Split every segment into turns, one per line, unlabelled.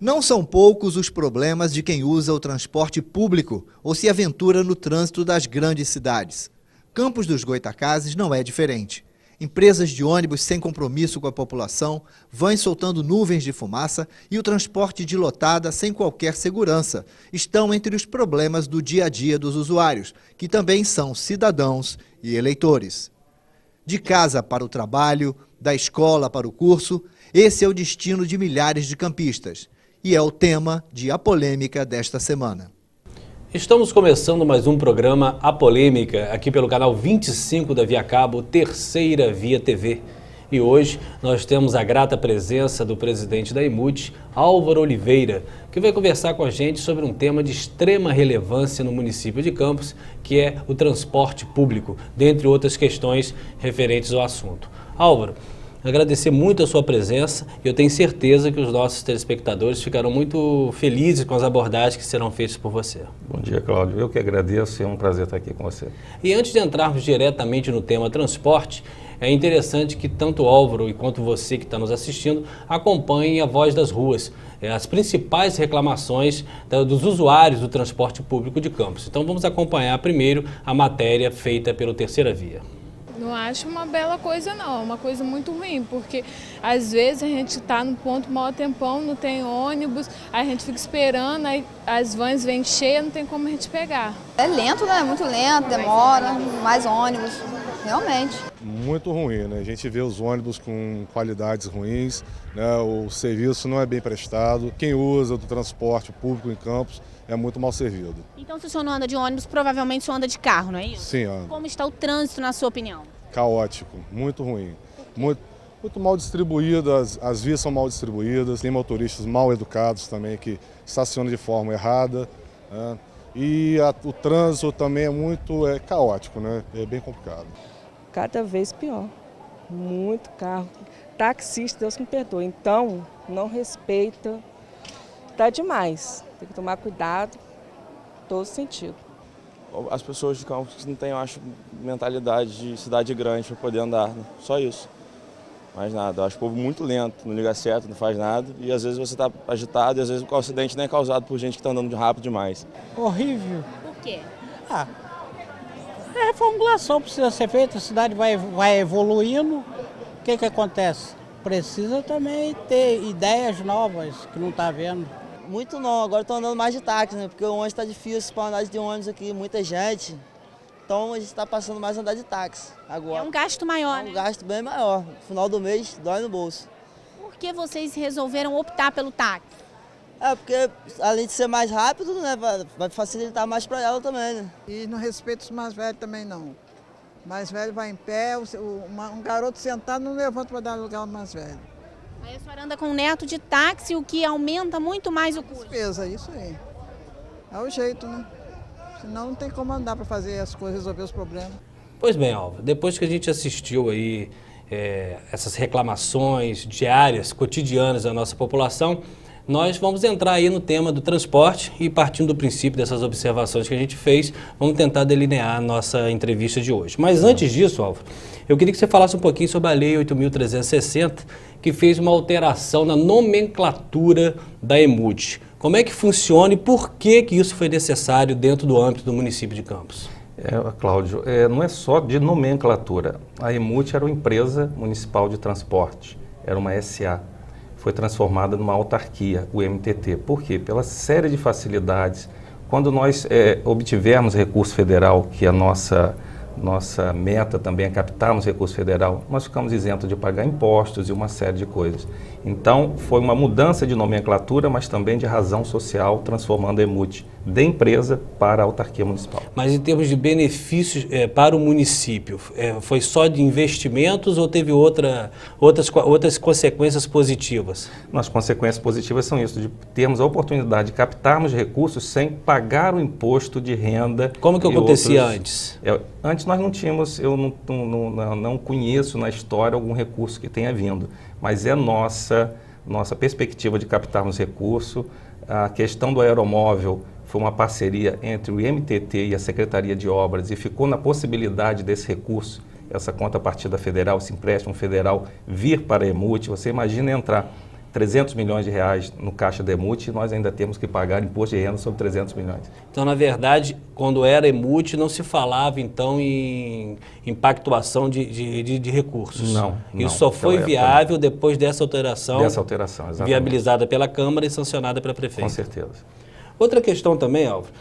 Não são poucos os problemas de quem usa o transporte público ou se aventura no trânsito das grandes cidades. Campos dos Goytacazes não é diferente. Empresas de ônibus sem compromisso com a população, vans soltando nuvens de fumaça e o transporte de lotada sem qualquer segurança estão entre os problemas do dia a dia dos usuários, que também são cidadãos e eleitores. De casa para o trabalho, da escola para o curso, esse é o destino de milhares de campistas. E é o tema de A Polêmica desta semana.
Estamos começando mais um programa A Polêmica, aqui pelo canal 25 da Via Cabo, Terceira Via TV. E hoje nós temos a grata presença do presidente da EMUT, Álvaro Oliveira, que vai conversar com a gente sobre um tema de extrema relevância no município de Campos, que é o transporte público, dentre outras questões referentes ao assunto. Álvaro, agradecer muito a sua presença e eu tenho certeza que os nossos telespectadores ficarão muito felizes com as abordagens que serão feitas por você.
Bom dia, Cláudio. Eu que agradeço, é um prazer estar aqui com você.
E antes de entrarmos diretamente no tema transporte, é interessante que tanto o Álvaro quanto você que está nos assistindo acompanhem a Voz das Ruas, as principais reclamações dos usuários do transporte público de Campos. Então vamos acompanhar primeiro a matéria feita pelo Terceira Via.
Não acho uma bela coisa não, é uma coisa muito ruim, porque às vezes a gente está no ponto maior tempão, não tem ônibus, a gente fica esperando, aí as vans vêm cheias, não tem como a gente pegar.
É lento, né? Muito lento, demora, mais ônibus, realmente.
Muito ruim, né? A gente vê os ônibus com qualidades ruins, né? O serviço não é bem prestado, quem usa do transporte público em Campos é muito mal servido.
Então, se o senhor não anda de ônibus, provavelmente o senhor anda de carro, não é isso?
Sim, ando.
Como está o trânsito, na sua opinião?
Caótico, muito ruim. Muito mal distribuído, as vias são mal distribuídas, tem motoristas mal educados também que estacionam de forma errada, né? E o trânsito também é muito caótico, né? É bem complicado.
Cada vez pior, muito carro. Taxista, Deus me perdoe, então não respeita, tá demais. Tem que tomar cuidado em todo sentido.
As pessoas de Campos não têm, eu acho, mentalidade de cidade grande para poder andar, né? Só isso. Mais nada. Eu acho o povo muito lento, não liga certo, não faz nada. E às vezes você está agitado e às vezes o acidente nem é causado por gente que está andando rápido demais.
Horrível.
Por quê?
A reformulação precisa ser feita, a cidade vai evoluindo. O que acontece? Precisa também ter ideias novas que não está vendo.
Muito não, agora estou andando mais de táxi, né? Porque o ônibus está difícil para andar de ônibus aqui, muita gente. Então a gente está passando mais a andar de táxi agora.
É um gasto maior, né?
É um gasto bem maior. No final do mês, dói no bolso.
Por que vocês resolveram optar pelo táxi?
Porque além de ser mais rápido, né? Vai facilitar mais para ela também, né?
E não respeita os mais velhos também não. O mais velho vai em pé, um garoto sentado não levanta para dar lugar ao mais velho.
Aí a senhora anda com um neto de táxi, o que aumenta muito mais o custo.
Despesa, isso aí. É o jeito, né? Senão não tem como andar para fazer as coisas, resolver os problemas.
Pois bem, Álvaro, depois que a gente assistiu aí essas reclamações diárias, cotidianas da nossa população, nós vamos entrar aí no tema do transporte e partindo do princípio dessas observações que a gente fez, vamos tentar delinear a nossa entrevista de hoje. Mas antes disso, Álvaro, eu queria que você falasse um pouquinho sobre a Lei 8.360, que fez uma alteração na nomenclatura da EMUT. Como é que funciona e por que isso foi necessário dentro do âmbito do município de Campos?
Cláudio, não é só de nomenclatura. A EMUT era uma empresa municipal de transporte, era uma SA. Foi transformada numa autarquia, o MTT. Por quê? Pela série de facilidades. Quando nós obtivermos recurso federal, que a nossa meta também é captarmos recurso federal, nós ficamos isentos de pagar impostos e uma série de coisas. Então, foi uma mudança de nomenclatura, mas também de razão social, transformando a EMUT de empresa para a autarquia municipal.
Mas em termos de benefícios para o município, foi só de investimentos ou teve outras consequências positivas?
As consequências positivas são isso, de termos a oportunidade de captarmos recursos sem pagar o imposto de renda.
Como que acontecia antes?
Antes nós não tínhamos, eu não conheço na história algum recurso que tenha vindo, mas é nossa perspectiva de captarmos recurso. A questão do aeromóvel foi uma parceria entre o MTT e a Secretaria de Obras e ficou na possibilidade desse recurso, essa contrapartida federal, esse empréstimo federal vir para a EMUT. Você imagina entrar 300 milhões de reais no caixa da EMUT e nós ainda temos que pagar imposto de renda sobre 300 milhões.
Então, na verdade, quando era EMUT, não se falava, então, em pactuação de recursos.
Não.
Isso só foi viável depois dessa alteração.
Dessa alteração, exatamente.
Viabilizada pela Câmara e sancionada pela Prefeitura.
Com certeza.
Outra questão também, Álvaro,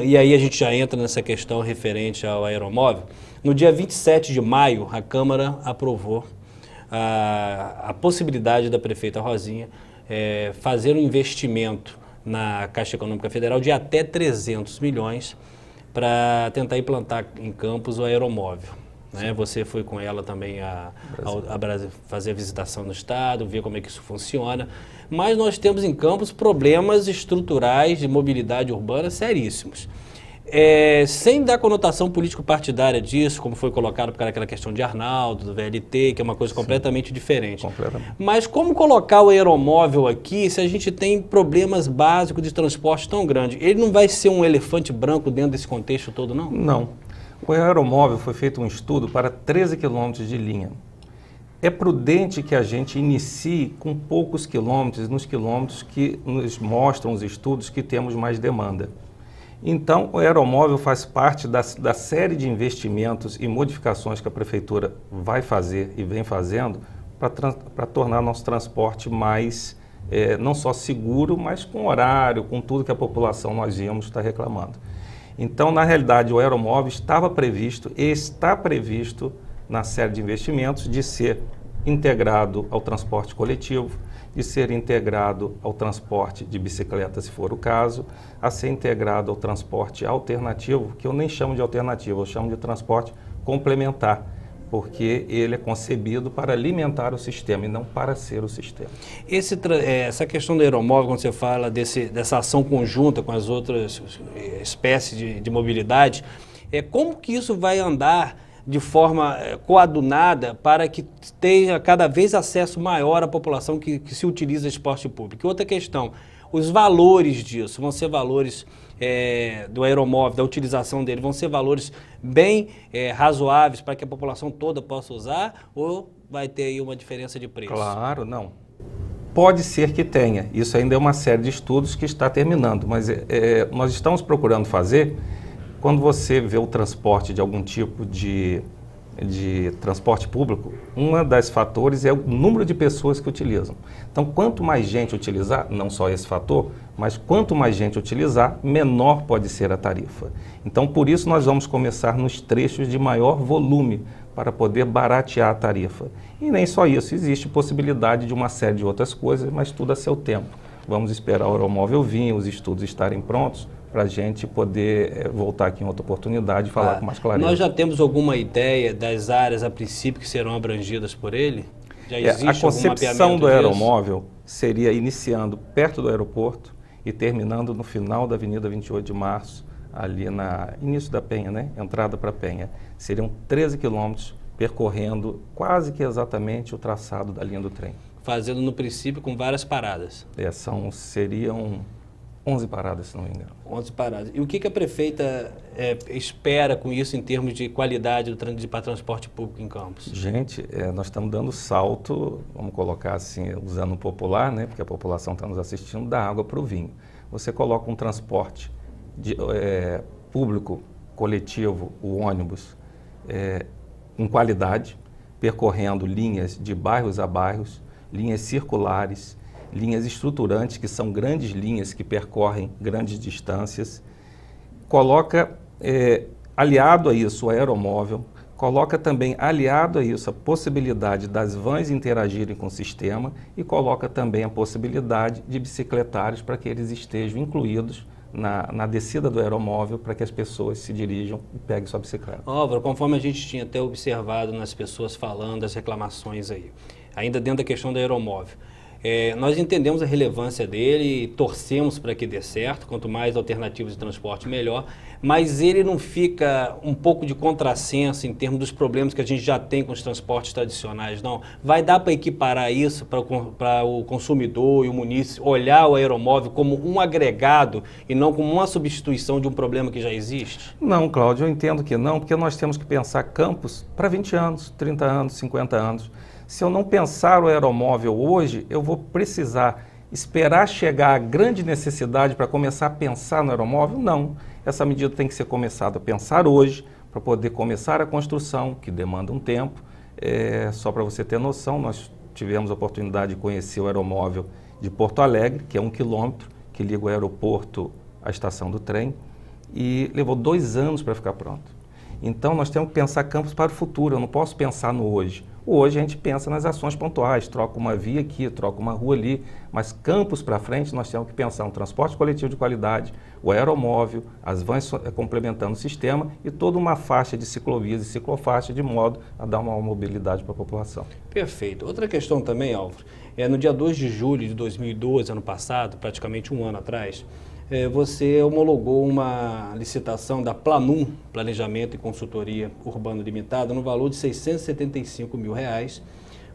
e aí a gente já entra nessa questão referente ao aeromóvel. No dia 27 de maio, a Câmara aprovou a possibilidade da prefeita Rosinha fazer um investimento na Caixa Econômica Federal de até 300 milhões para tentar implantar em Campos o aeromóvel. Né? Você foi com ela também a fazer a visitação no estado, ver como é que isso funciona. Mas nós temos em Campos problemas estruturais de mobilidade urbana seríssimos. Sem dar conotação político-partidária disso, como foi colocado por causa daquela questão de Arnaldo, do VLT, que é uma coisa completamente diferente.
Completamente.
Mas como colocar o aeromóvel aqui se a gente tem problemas básicos de transporte tão grandes? Ele não vai ser um elefante branco dentro desse contexto todo, não?
Não. O aeromóvel foi feito um estudo para 13 quilômetros de linha. É prudente que a gente inicie com poucos quilômetros, nos quilômetros que nos mostram os estudos que temos mais demanda. Então, o aeromóvel faz parte da série de investimentos e modificações que a Prefeitura vai fazer e vem fazendo para tornar nosso transporte mais, não só seguro, mas com horário, com tudo que a população, nós vimos, está reclamando. Então, na realidade, o aeromóvel estava previsto e está previsto na série de investimentos de ser integrado ao transporte coletivo, de ser integrado ao transporte de bicicleta, se for o caso, a ser integrado ao transporte alternativo, que eu nem chamo de alternativo, eu chamo de transporte complementar, porque ele é concebido para alimentar o sistema e não para ser o sistema.
Essa questão do aeromóvel, quando você fala dessa ação conjunta com as outras espécies de mobilidade, como que isso vai andar de forma coadunada para que tenha cada vez acesso maior à população que se utiliza de transporte público? Outra questão, os valores disso, vão ser valores do aeromóvel, da utilização dele, vão ser valores bem razoáveis para que a população toda possa usar, ou vai ter aí uma diferença de preço?
Claro, não. Pode ser que tenha, isso ainda é uma série de estudos que está terminando, mas nós estamos procurando fazer. Quando você vê o transporte de algum tipo de transporte público, um dos fatores é o número de pessoas que utilizam. Então, quanto mais gente utilizar, não só esse fator, mas quanto mais gente utilizar, menor pode ser a tarifa. Então, por isso nós vamos começar nos trechos de maior volume para poder baratear a tarifa. E nem só isso, existe possibilidade de uma série de outras coisas, mas tudo a seu tempo. Vamos esperar o aeromóvel vir, os estudos estarem prontos, para a gente poder voltar aqui em outra oportunidade e falar com mais clareza.
Nós já temos alguma ideia das áreas, a princípio, que serão abrangidas por ele? Já existe
a concepção do aeromóvel seria iniciando perto do aeroporto e terminando no final da Avenida 28 de Março, ali no início da Penha, né? Entrada para Penha. Seriam 13 quilômetros percorrendo quase que exatamente o traçado da linha do trem.
Fazendo no princípio com várias paradas.
Seriam 11 paradas, se não me engano.
11 paradas. E o que a prefeita espera com isso em termos de qualidade para transporte público em Campos?
Gente, nós estamos dando salto, vamos colocar assim, usando o popular, né, porque a população está nos assistindo, da água para o vinho. Você coloca um transporte público, coletivo, o ônibus, em qualidade, percorrendo linhas de bairros a bairros, linhas circulares, linhas estruturantes, que são grandes linhas que percorrem grandes distâncias, coloca, aliado a isso, o aeromóvel, coloca também, aliado a isso, a possibilidade das vans interagirem com o sistema e coloca também a possibilidade de bicicletários para que eles estejam incluídos na descida do aeromóvel para que as pessoas se dirijam e peguem sua bicicleta.
Álvaro, conforme a gente tinha até observado nas pessoas falando, as reclamações aí, ainda dentro da questão do aeromóvel, nós entendemos a relevância dele e torcemos para que dê certo, quanto mais alternativas de transporte melhor, mas ele não fica um pouco de contrassenso em termos dos problemas que a gente já tem com os transportes tradicionais, não? Vai dar para equiparar isso para o consumidor e o munícipe olhar o aeromóvel como um agregado e não como uma substituição de um problema que já existe?
Não, Cláudio, eu entendo que não, porque nós temos que pensar campos para 20 anos, 30 anos, 50 anos. Se eu não pensar o aeromóvel hoje, eu vou precisar esperar chegar a grande necessidade para começar a pensar no aeromóvel? Não. Essa medida tem que ser começada a pensar hoje, para poder começar a construção, que demanda um tempo. Só para você ter noção, nós tivemos a oportunidade de conhecer o aeromóvel de Porto Alegre, que é 1 quilômetro, que liga o aeroporto à estação do trem, e levou 2 anos para ficar pronto. Então, nós temos que pensar campos para o futuro, eu não posso pensar no hoje. Hoje a gente pensa nas ações pontuais, troca uma via aqui, troca uma rua ali, mas campos para frente nós temos que pensar no transporte coletivo de qualidade, o aeromóvel, as vans complementando o sistema e toda uma faixa de ciclovias e ciclofaixa de modo a dar uma mobilidade para a população.
Perfeito. Outra questão também, Álvaro, no dia 2 de julho de 2012, ano passado, praticamente um ano atrás, você homologou uma licitação da Planum, Planejamento e Consultoria Urbano Limitada, no valor de R$ 675 mil,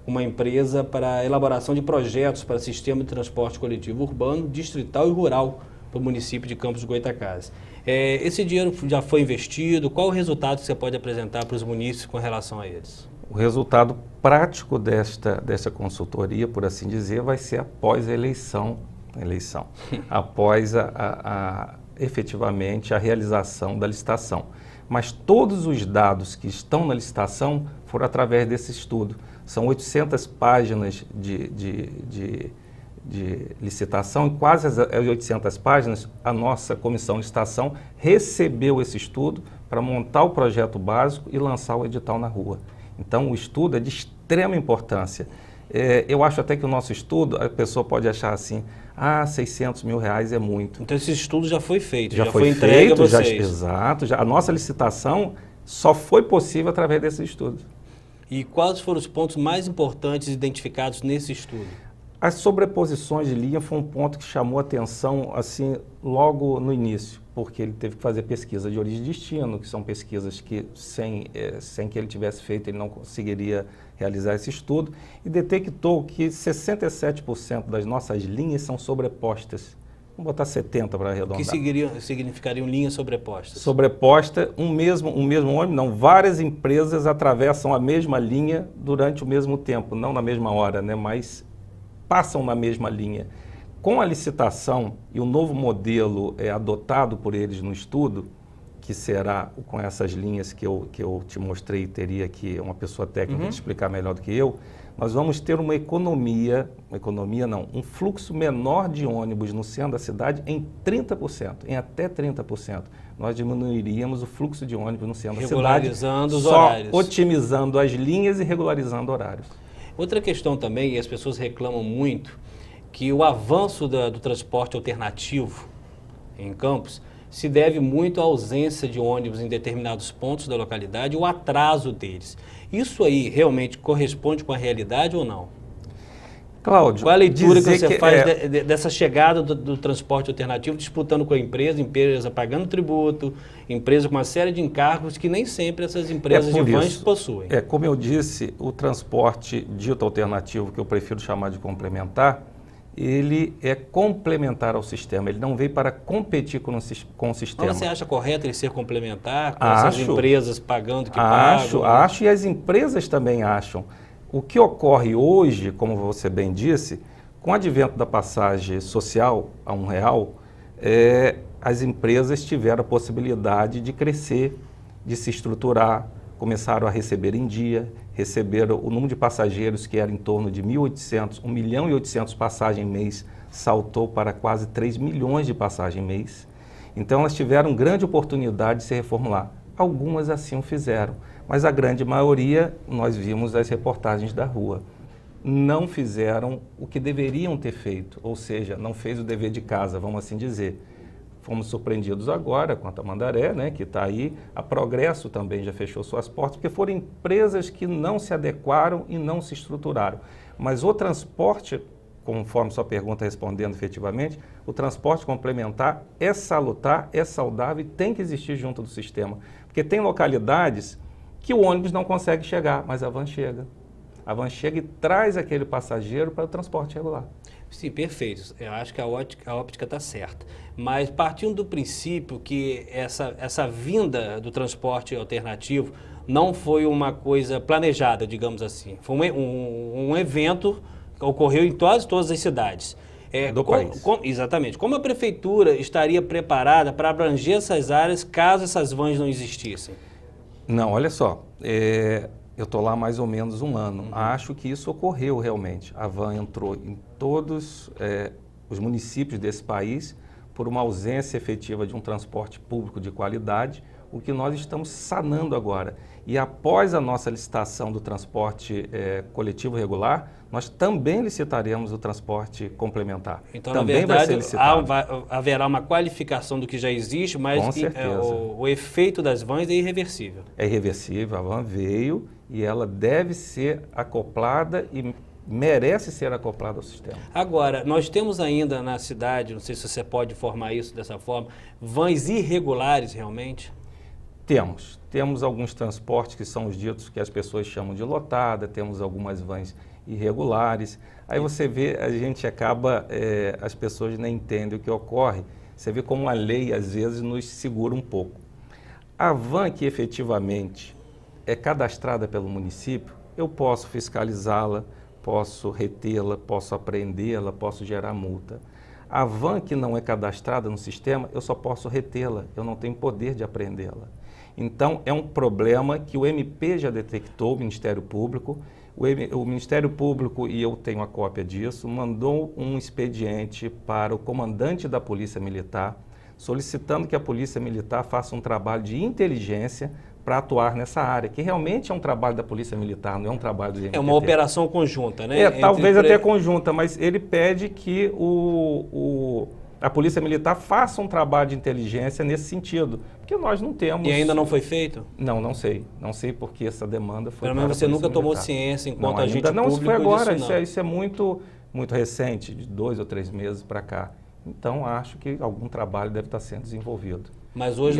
uma empresa para a elaboração de projetos para sistema de transporte coletivo urbano, distrital e rural para o município de Campos dos Goytacazes. Esse dinheiro já foi investido? Qual o resultado que você pode apresentar para os munícipes com relação a eles?
O resultado prático desta consultoria, por assim dizer, vai ser após a eleição, após efetivamente a realização da licitação. Mas todos os dados que estão na licitação foram através desse estudo. São 800 páginas de licitação e quase as 800 páginas a nossa comissão de licitação recebeu esse estudo para montar o projeto básico e lançar o edital na rua. Então o estudo é de extrema importância. Eu acho até que o nosso estudo, a pessoa pode achar assim, R$600 mil é muito.
Então esse estudo já foi feito,
já
foi entregue a vocês.
Exato, a nossa licitação só foi possível através desse estudo.
E quais foram os pontos mais importantes identificados nesse estudo?
As sobreposições de linha foi um ponto que chamou a atenção assim, logo no início, porque ele teve que fazer pesquisa de origem e destino, que são pesquisas que sem que ele tivesse feito ele não conseguiria realizar esse estudo, e detectou que 67% das nossas linhas são sobrepostas. Vamos botar 70 para arredondar.
O que significariam linhas sobrepostas?
Sobreposta, um mesmo ônibus, não, várias empresas atravessam a mesma linha durante o mesmo tempo, não na mesma hora, né, mas passam na mesma linha. Com a licitação e o novo modelo adotado por eles no estudo, que será com essas linhas que eu te mostrei, teria que uma pessoa técnica te explicar melhor do que eu, nós vamos ter um fluxo menor de ônibus no centro da cidade em 30%, em até 30%. Nós diminuiríamos o fluxo de ônibus no centro da cidade.
Regularizando os horários.
Só otimizando as linhas e regularizando horários.
Outra questão também, e as pessoas reclamam muito, que o avanço do transporte alternativo em Campos se deve muito à ausência de ônibus em determinados pontos da localidade e o atraso deles. Isso aí realmente corresponde com a realidade ou não?
Cláudio,
qual a leitura que você faz dessa chegada do transporte alternativo, disputando com a empresa pagando tributo, empresa com uma série de encargos que nem sempre essas empresas de vans possuem?
Como eu disse, o transporte dito alternativo, que eu prefiro chamar de complementar, ele é complementar ao sistema, ele não veio para competir com o sistema.
Mas você acha correto ele ser complementar, com essas empresas pagando que pagam?
Acho, e as empresas também acham. O que ocorre hoje, como você bem disse, com o advento da passagem social a R$1, as empresas tiveram a possibilidade de crescer, de se estruturar, começaram a receber em dia, receberam o número de passageiros que era em torno de 1.800.000 passagens mês, saltou para quase 3 milhões de passagens mês. Então elas tiveram grande oportunidade de se reformular. Algumas assim o fizeram, Mas a grande maioria, nós vimos as reportagens da rua, não fizeram o que deveriam ter feito, ou seja, não fez o dever de casa, vamos assim dizer. Fomos surpreendidos agora com a Tamandaré, né, que está aí. A Progresso também já fechou suas portas, porque foram empresas que não se adequaram e não se estruturaram. Mas o transporte, conforme sua pergunta respondendo efetivamente, o transporte complementar é salutar, é saudável e tem que existir junto do sistema. Porque tem localidades que o ônibus não consegue chegar, mas a van chega. A van chega e traz aquele passageiro para o transporte regular.
Sim, perfeito. Eu acho que a óptica está certa. Mas partindo do princípio que essa vinda do transporte alternativo não foi uma coisa planejada, digamos assim. Foi um evento que ocorreu em todas as cidades.
Do país.
Exatamente. Como a prefeitura estaria preparada para abranger essas áreas caso essas vans não existissem?
Não, olha só. Eu estou lá há mais ou menos um ano. Acho que isso ocorreu realmente. A van entrou em todos os municípios desse país por uma ausência efetiva de um transporte público de qualidade, o que nós estamos sanando agora. E após a nossa licitação do transporte coletivo regular, nós também licitaremos o transporte complementar.
Então,
também
na verdade,
vai ser licitado.
haverá uma qualificação do que já existe, mas o efeito das vans é irreversível.
É irreversível, a van veio e ela deve ser acoplada e merece ser acoplada ao sistema.
Agora, nós temos ainda na cidade, não sei se você pode informar isso dessa forma, vans irregulares realmente?
Temos alguns transportes que são os ditos que as pessoas chamam de lotada, temos algumas vans irregulares. Aí você vê, a gente acaba, as pessoas nem entendem o que ocorre. Você vê como a lei, às vezes, nos segura um pouco. A van que efetivamente é cadastrada pelo município, eu posso fiscalizá-la, posso retê-la, posso apreendê-la, posso gerar multa. A van que não é cadastrada no sistema, eu só posso retê-la, eu não tenho poder de apreendê-la. Então, é um problema que o MP já detectou, o Ministério Público. O Ministério Público, e eu tenho a cópia disso, mandou um expediente para o comandante da Polícia Militar, solicitando que a Polícia Militar faça um trabalho de inteligência para atuar nessa área, que realmente é um trabalho da Polícia Militar, não é um trabalho do MPT.
É uma operação conjunta, né?
Talvez até conjunta, mas ele pede que a Polícia Militar faça um trabalho de inteligência nesse sentido, porque nós não temos...
E ainda não foi feito?
Não sei. Não sei porque essa demanda foi...
Pelo menos você nunca tomou ciência enquanto agente público
não, isso foi agora,
disso, não.
Isso é muito recente, de 2 ou 3 meses para cá. Então, acho que algum trabalho deve estar sendo desenvolvido.
Mas hoje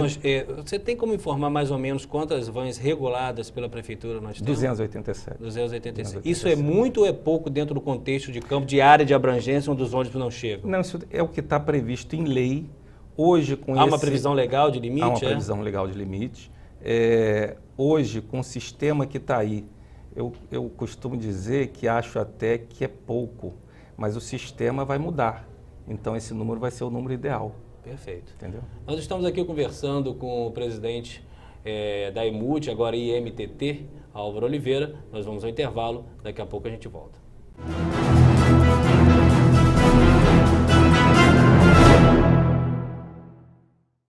você tem como informar mais ou menos quantas vans reguladas pela prefeitura nós temos?
287.
287. Isso é muito ou é pouco dentro do contexto de campo, de área de abrangência onde os ônibus não chegam?
Não, isso é o que está previsto em lei. Hoje,
Há uma previsão legal de limite?
Há uma previsão legal de limite. Hoje, com o sistema que está aí, eu costumo dizer que acho até que é pouco, mas o sistema vai mudar. Então, esse número vai ser o número ideal.
Perfeito.
Entendeu?
Nós estamos aqui conversando com o presidente da EMUT, agora IMTT, Álvaro Oliveira. Nós vamos ao intervalo, daqui a pouco a gente volta.